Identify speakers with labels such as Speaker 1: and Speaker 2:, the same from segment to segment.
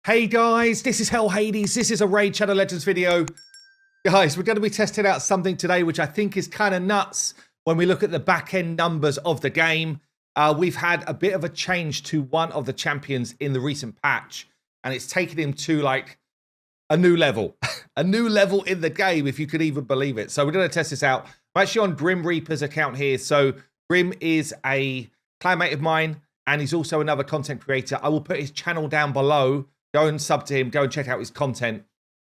Speaker 1: Hey guys, this is Hell Hades. This is a Raid Shadow Legends video. Guys, we're going to be testing out something today which I think is kind of nuts when we look at the back end numbers of the game. We've had a bit of a change to one of the champions in the recent patch, and it's taken him to like a new level. A new level in the game, if you could even believe it. So we're going to test this out. I'm actually on Grim Reaper's account here. So Grim is a clanmate of mine, and he's also another content creator. I will put his channel down below. Go and sub to him. Go and check out his content.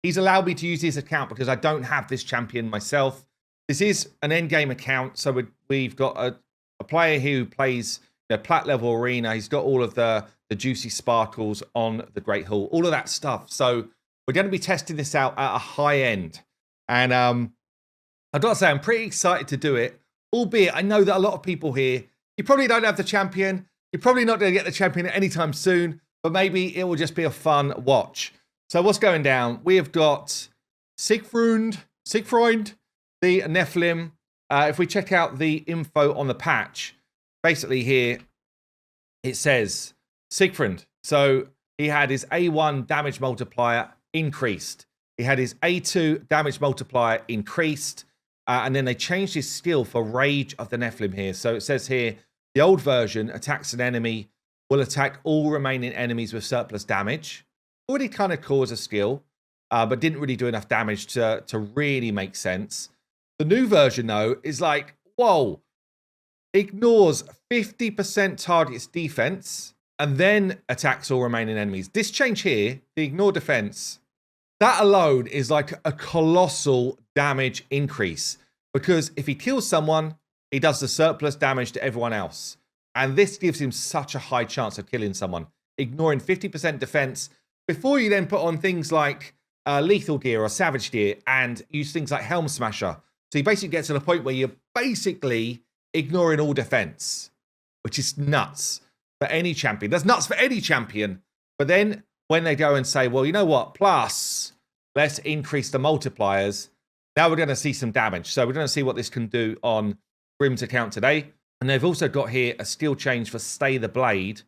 Speaker 1: He's allowed me to use his account because I don't have this champion myself. This is an endgame account. So we've got a player here who plays plat level arena. He's got all of the juicy sparkles on the Great Hall. All of that stuff. So we're going to be testing this out at a high end. And I've got to say, I'm pretty excited to do it. Albeit, I know that a lot of people here, you probably don't have the champion. You're probably not going to get the champion anytime soon. But maybe it will just be a fun watch. So what's going down? We have got SIEGFRUND, the Nephilim. If we check out the info on the patch, basically here, it says SIEGFRUND. So he had his A1 damage multiplier increased. He had his A2 damage multiplier increased. And then they changed his skill for Rage of the Nephilim here. So it says here, the old version attacks an enemy will attack all remaining enemies with surplus damage. Already kind of caused a skill, but didn't really do enough damage to really make sense. The new version, though, is like, whoa, ignores 50% target's defense and then attacks all remaining enemies. This change here, the ignore defense, that alone is like a colossal damage increase because if he kills someone, he does the surplus damage to everyone else. And this gives him such a high chance of killing someone, ignoring 50% defense before you then put on things like lethal gear or savage gear and use things like Helm Smasher. So you basically get to the point where you're basically ignoring all defense, which is nuts for any champion. That's nuts for any champion. But then when they go and say, well, you know what? Plus, let's increase the multipliers. Now we're going to see some damage. So we're going to see what this can do on Grim's account today. And they've also got here a skill change for Stay the Blade,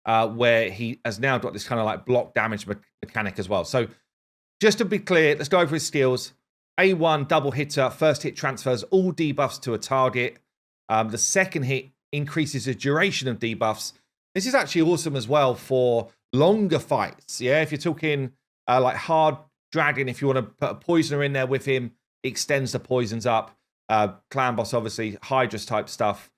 Speaker 1: where he has now got this kind of like block damage mechanic as well. So just to be clear, let's go over his skills. A1 double hitter, first hit transfers all debuffs to a target. The second hit increases the duration of debuffs. This is actually awesome as well for longer fights. Yeah, if you're talking like hard dragon, if you want to put a poisoner in there with him, it extends the poisons up. Clan boss, obviously, Hydras type stuff.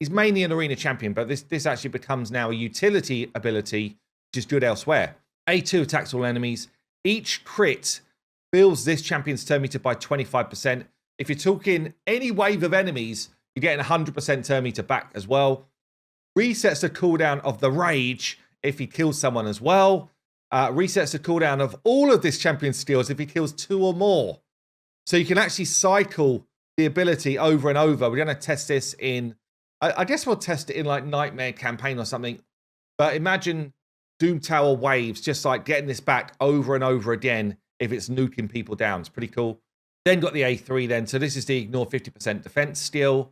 Speaker 1: He's mainly an arena champion, but this actually becomes now a utility ability, which is good elsewhere. A2 attacks all enemies. Each crit fills this champion's turn meter by 25%. If you're talking any wave of enemies, you're getting 100% turn meter back as well. Resets the cooldown of the Rage if he kills someone as well. Resets the cooldown of all of this champion's skills if he kills 2 or more. So you can actually cycle the ability over and over. We're going to test this in... I guess we'll test it in like Nightmare Campaign or something. But imagine Doom Tower waves, just like getting this back over and over again if it's nuking people down. It's pretty cool. Then got the A3 then. So this is the ignore 50% defense skill.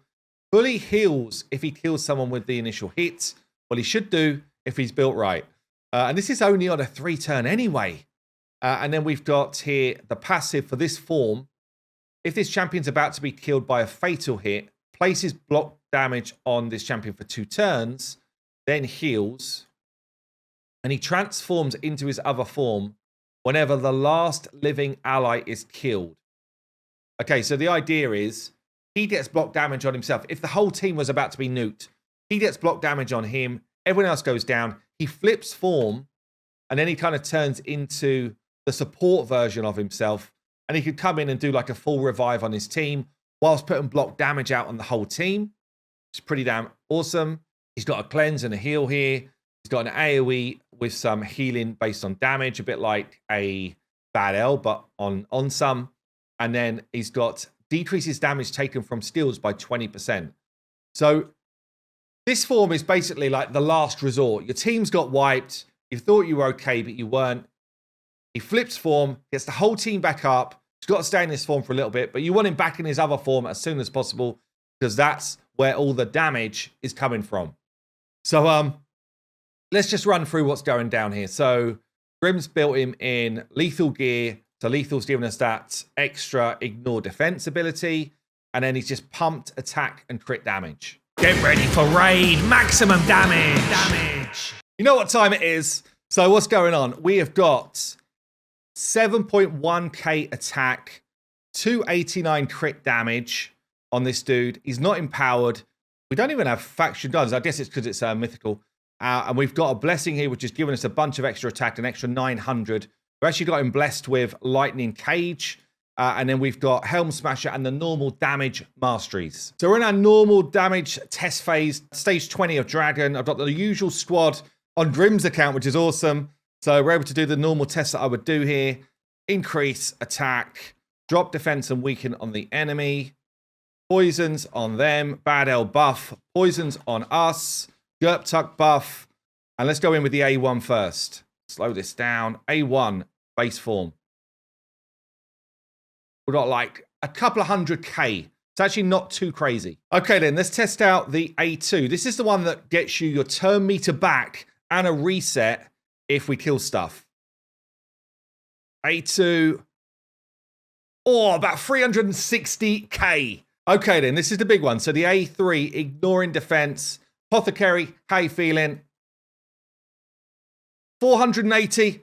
Speaker 1: Fully heals if he kills someone with the initial hit. Well, he should do if he's built right. And this is only on a 3-turn anyway. And then we've got here the passive for this form. If this champion's about to be killed by a fatal hit, places block damage on this champion for 2 turns, then heals, and he transforms into his other form whenever the last living ally is killed. Okay, so the idea is he gets block damage on himself. If the whole team was about to be nuked, he gets block damage on him, everyone else goes down, he flips form, and then he kind of turns into the support version of himself, and he could come in and do like a full revive on his team whilst putting block damage out on the whole team. It's pretty damn awesome. He's got a cleanse and a heal here. He's got an AoE with some healing based on damage, a bit like a Bad L, but on some. And then he's got decreases damage taken from skills by 20%. So this form is basically like the last resort. Your team's got wiped. You thought you were okay, but you weren't. He flips form, gets the whole team back up. He's got to stay in this form for a little bit, but you want him back in his other form as soon as possible because that's where all the damage is coming from. So let's just run through what's going down here. So Grim's built him in lethal gear. So lethal's giving us that extra ignore defense ability. And then he's just pumped attack and crit damage. Get ready for raid. Maximum damage. You know what time it is. So what's going on? We have got 7.1k attack, 289 crit damage on this dude. He's not empowered. We don't even have faction guns. I guess it's because it's mythical. And we've got a blessing here, which is giving us a bunch of extra attack, an extra 900. We've actually got him blessed with lightning cage. And then we've got Helm Smasher and the normal damage masteries. So we're in our normal damage test phase, stage 20 of Dragon. I've got the usual squad on Grim's account, which is awesome. So we're able to do the normal tests that I would do here. Increase attack, drop defense and weaken on the enemy. Poisons on them, Bad L buff, poisons on us, Gerp Tuck buff. And let's go in with the A1 first. Slow this down. A1, base form. We've got like a couple of 100k. It's actually not too crazy. Okay, then let's test out the A2. This is the one that gets you your turn meter back and a reset if we kill stuff. A2. Oh, about 360k. Okay, then this is the big one. So the A3, ignoring defense. Apothecary, how you feeling? 480.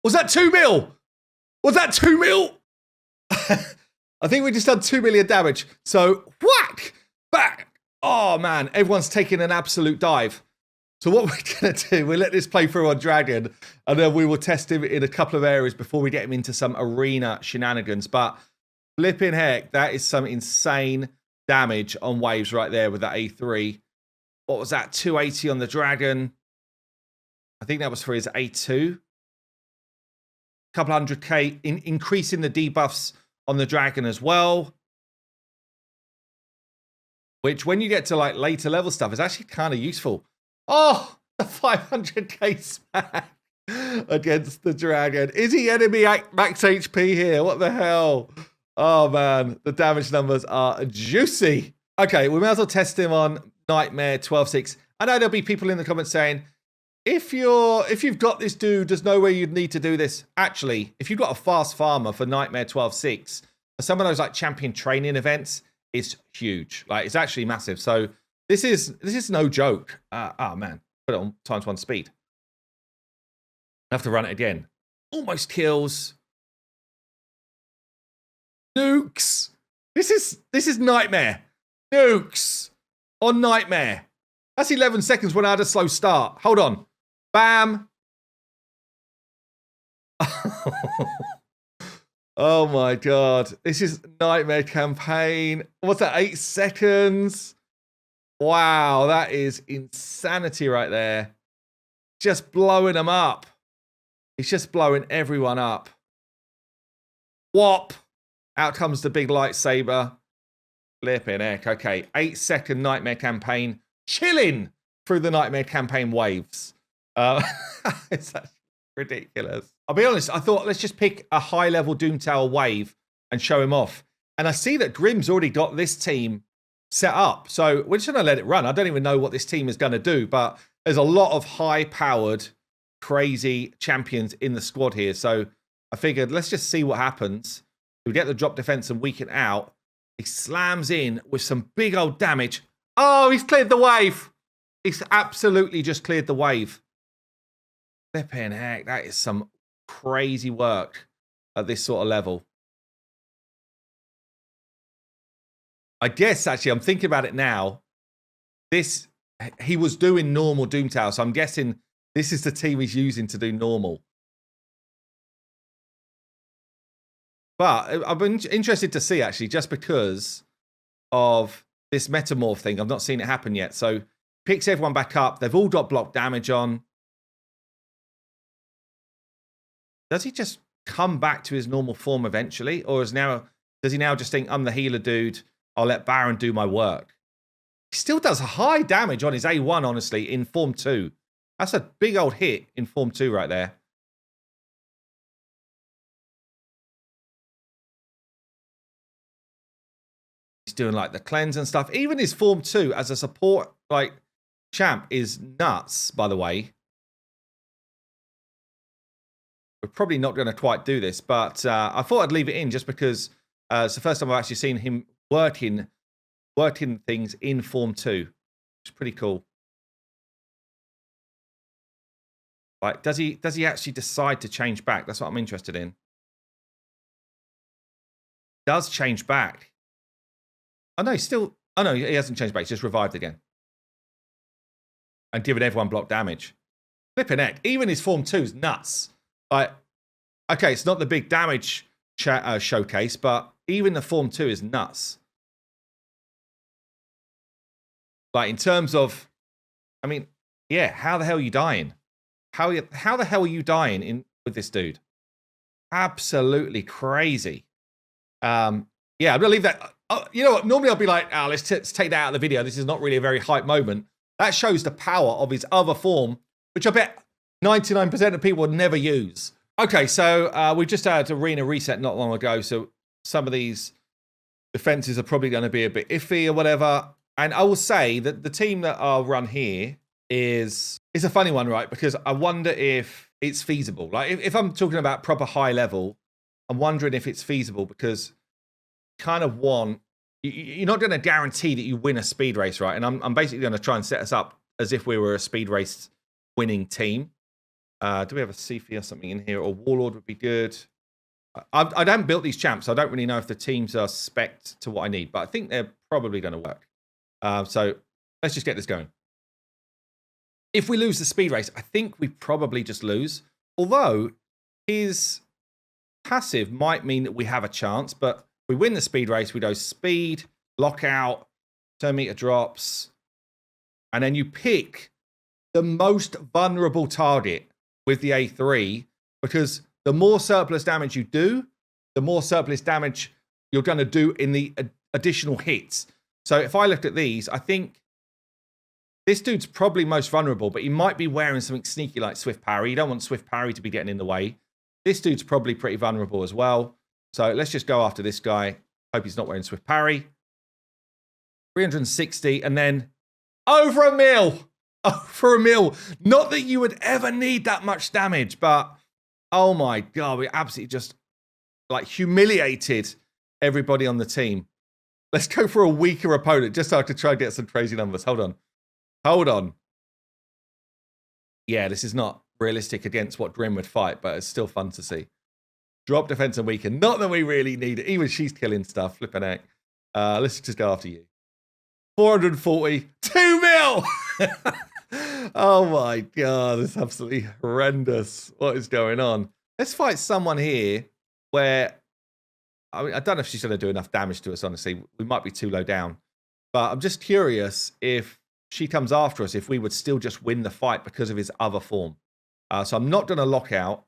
Speaker 1: Was that 2 mil? Was that 2 mil? I think we just done 2 million damage. So whack back. Oh man, everyone's taking an absolute dive. So what we're going to do, we'll let this play through on Dragon, and then we will test him in a couple of areas before we get him into some arena shenanigans. But flipping heck, that is some insane damage on waves right there with that A3. What was that? 280 on the Dragon. I think that was for his A2. Couple 100k, increasing the debuffs on the Dragon as well. Which, when you get to like later level stuff, is actually kind of useful. Oh, the 500k smack against the Dragon. Is he enemy max HP here? What the hell? Oh man, the damage numbers are juicy. Okay, we may as well test him on Nightmare 12.6. I know there'll be people in the comments saying, if you've got this dude, there's no way you'd need to do this. Actually, if you've got a fast farmer for Nightmare 12.6, for some of those like champion training events, it's huge. Like, it's actually massive. So this is no joke. Oh man, put it on ×1 speed. I have to run it again. Almost kills. Nukes. This is Nightmare. Nukes on Nightmare. That's 11 seconds when I had a slow start. Hold on. Bam. Oh my God. This is Nightmare campaign. What's that? 8 seconds. Wow. That is insanity right there. Just blowing them up. He's just blowing everyone up. Whop. Out comes the big lightsaber. Flipping heck. Okay. 8-second Nightmare campaign. Chilling through the Nightmare campaign waves. It's actually ridiculous. I'll be honest, I thought let's just pick a high-level Doom Tower wave and show him off. And I see that Grim's already got this team set up. So we're just going to let it run. I don't even know what this team is going to do, but there's a lot of high-powered, crazy champions in the squad here. So I figured let's just see what happens. We get the drop defense and weaken out. He slams in with some big old damage. Oh, he's cleared the wave. He's absolutely just cleared the wave. Flipping heck, that is some crazy work at this sort of level. I guess, actually, I'm thinking about it now. He was doing normal Doom Tower, so I'm guessing this is the team he's using to do normal. But I've been interested to see, actually, just because of this metamorph thing. I've not seen it happen yet. So picks everyone back up. They've all got block damage on. Does he just come back to his normal form eventually? Or does he now just think, I'm the healer dude, I'll let Baron do my work? He still does high damage on his A1, honestly, in Form 2. That's a big old hit in Form 2 right there. He's doing like the cleanse and stuff. Even his Form 2 as a support like champ is nuts, by the way. we're probably not going to quite do this, but I thought I'd leave it in just because it's the first time I've actually seen him working things in Form 2. It's pretty cool. Like, does he actually decide to change back? That's what I'm interested in. Does change back. Oh no, he hasn't changed back, he's just revived again. And given everyone block damage. Flipping heck, even his Form 2 is nuts. Like, okay, it's not the big damage showcase, but even the Form 2 is nuts. Like, in terms of, I mean, yeah, how the hell are you dying? How the hell are you dying with this dude? Absolutely crazy. Yeah, I'm gonna leave that. You know what? Normally I'll be like, let's take that out of the video. This is not really a very hype moment. That shows the power of his other form, which I bet 99% of people would never use. Okay, so we just had arena reset not long ago, so some of these defenses are probably going to be a bit iffy or whatever. And I will say that the team that I'll run here is a funny one, right? Because I wonder if it's feasible. Like, if I'm talking about proper high level, I'm wondering if it's feasible because kind of you're not going to guarantee that you win a speed race, right? And I'm basically going to try and set us up as if we were a speed race winning team. Do we have a Sifi or something in here? Or Warlord would be good. I haven't built these champs, so I don't really know if the teams are spec'd to what I need, but I think they're probably going to work. So let's just get this going. If we lose the speed race, I think we probably just lose. Although his passive might mean that we have a chance, but we win the speed race, we go speed, lockout, turn meter drops, and then you pick the most vulnerable target with the A3, because the more surplus damage you do, the more surplus damage you're going to do in the additional hits. So if I looked at these, I think this dude's probably most vulnerable, but he might be wearing something sneaky like Swift Parry. You don't want Swift Parry to be getting in the way. This dude's probably pretty vulnerable as well. So let's just go after this guy. Hope he's not wearing Swift Parry. 360, and then over a mil. Over a mil. Not that you would ever need that much damage, but oh my God, we absolutely just like humiliated everybody on the team. Let's go for a weaker opponent just so I could try and get some crazy numbers. Hold on. Yeah, this is not realistic against what Grim would fight, but it's still fun to see. Drop defense and weaken. Not that we really need it. Even she's killing stuff. Flipping heck. Let's just go after you. 440. 2 mil! Oh my God. This is absolutely horrendous. What is going on? Let's fight someone here where, I mean, I don't know if she's going to do enough damage to us, honestly. We might be too low down. But I'm just curious if she comes after us, if we would still just win the fight because of his other form. So I'm not going to lock out.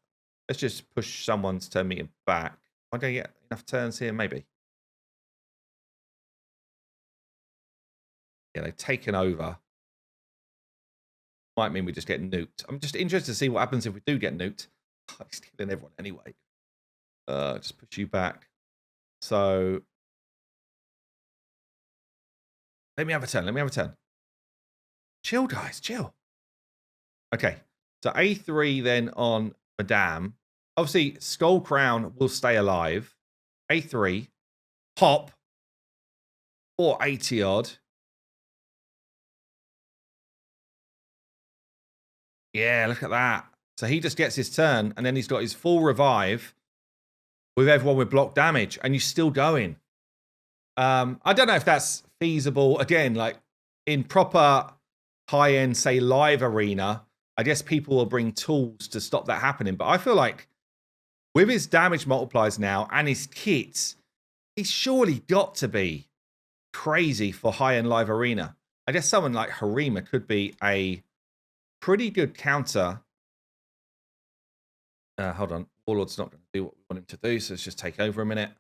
Speaker 1: Let's just push someone's turn meter back. Am I going to get enough turns here? Maybe. Yeah, they've taken over. Might mean we just get nuked. I'm just interested to see what happens if we do get nuked. He's killing everyone anyway. Just push you back. So let me have a turn. Chill, guys, chill. Okay, so A3 then on Madame. Obviously, Skull Crown will stay alive. A3, hop, 480 odd. Yeah, look at that. So he just gets his turn, and then he's got his full revive with everyone with block damage, and he's still going. I don't know if that's feasible. Again, like in proper high-end, say, live arena, I guess people will bring tools to stop that happening. But I feel like with his damage multipliers now and his kits, he's surely got to be crazy for high-end live arena. I guess someone like Harima could be a pretty good counter. Hold on. Warlord's not going to do what we want him to do, so let's just take over a minute.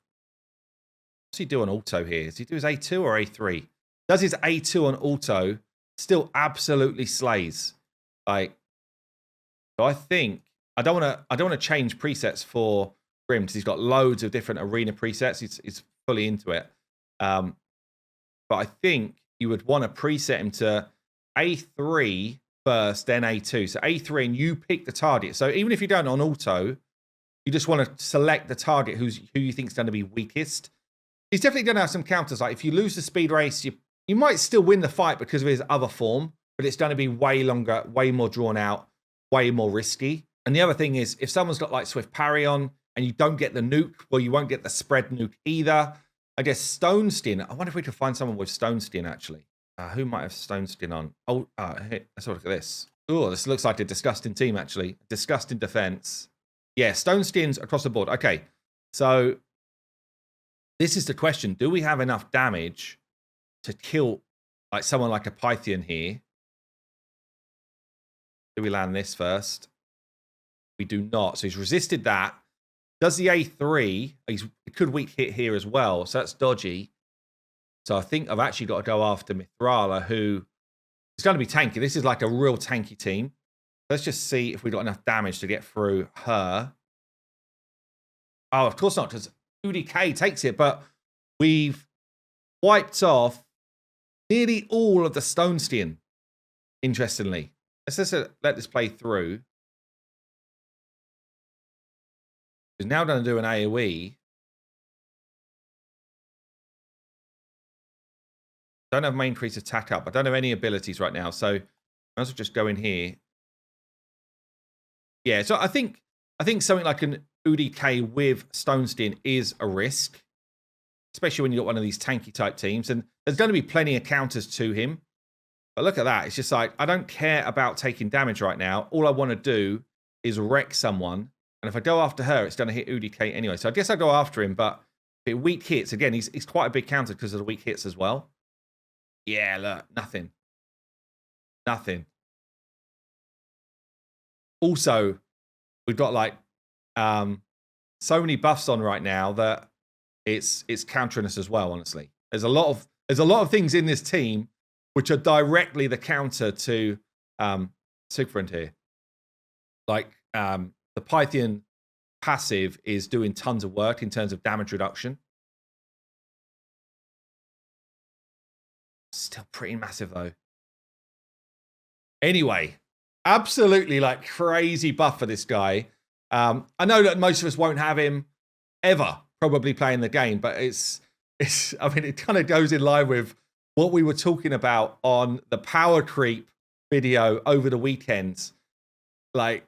Speaker 1: What's he do on auto here? Does he do his A2 or A3? Does his A2 on auto, still absolutely slays. Like, so I think I don't want to change presets for Grim because he's got loads of different arena presets. He's fully into it. But I think you would want to preset him to A3 first, then A2. So A3, and you pick the target. So even if you don't on auto, You just want to select the target who you think is going to be weakest. He's definitely going to have some counters. Like if you lose the speed race, you might still win the fight because of his other form, but it's going to be way longer, way more drawn out, way more risky. And the other thing is, if someone's got like Swift Parry on and you don't get the nuke, well, you won't get the spread nuke either. I guess Stone Stin. I wonder if we could find someone with Stone Stin, actually. Who might have Stone Stin on? Oh, here, let's have a look at this. Oh, this looks like a disgusting team, actually. Disgusting defense. Yeah, Stone Stin's across the board. Okay, so this is the question. Do we have enough damage to kill like someone like a Python here? Do we land this first? We do not. So he's resisted that. Does the A3. He could weak hit here as well. So that's dodgy. So I think I've actually got to go after Mithrala, who is going to be tanky. This is like a real tanky team. Let's just see if we've got enough damage to get through her. Oh, of course not, because UDK takes it. But we've wiped off nearly all of the Stone Stin, interestingly. Let's just let this play through. He's now going to do an AoE. Don't have main crease attack up. I don't have any abilities right now, so I might as well just go in here. Yeah, so I think something like an UDK with Stone Stin is a risk, especially when you've got one of these tanky type teams. And there's going to be plenty of counters to him. But look at that. It's just like, I don't care about taking damage right now. All I want to do is wreck someone. And if I go after her, it's going to hit UDK anyway. So I guess I'll go after him. But if it weak hits, again, he's quite a big counter because of the weak hits as well. Yeah, look, nothing. Nothing. Also, we've got like so many buffs on right now that it's countering us as well, honestly. There's a lot of things in this team which are directly the counter to SIEGFRUND here. Like the Python passive is doing tons of work in terms of damage reduction. Still pretty massive though. Anyway, absolutely like crazy buff for this guy. I know that most of us won't have him ever probably playing the game, but it's I mean, it kind of goes in line with what we were talking about on the power creep video over the weekend. Like,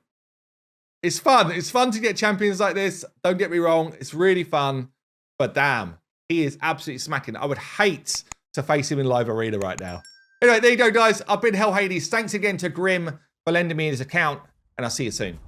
Speaker 1: it's fun. It's fun to get champions like this. Don't get me wrong. It's really fun. But damn, he is absolutely smacking. I would hate to face him in live arena right now. Anyway, there you go, guys. I've been Hell Hades. Thanks again to Grim for lending me his account, and I'll see you soon.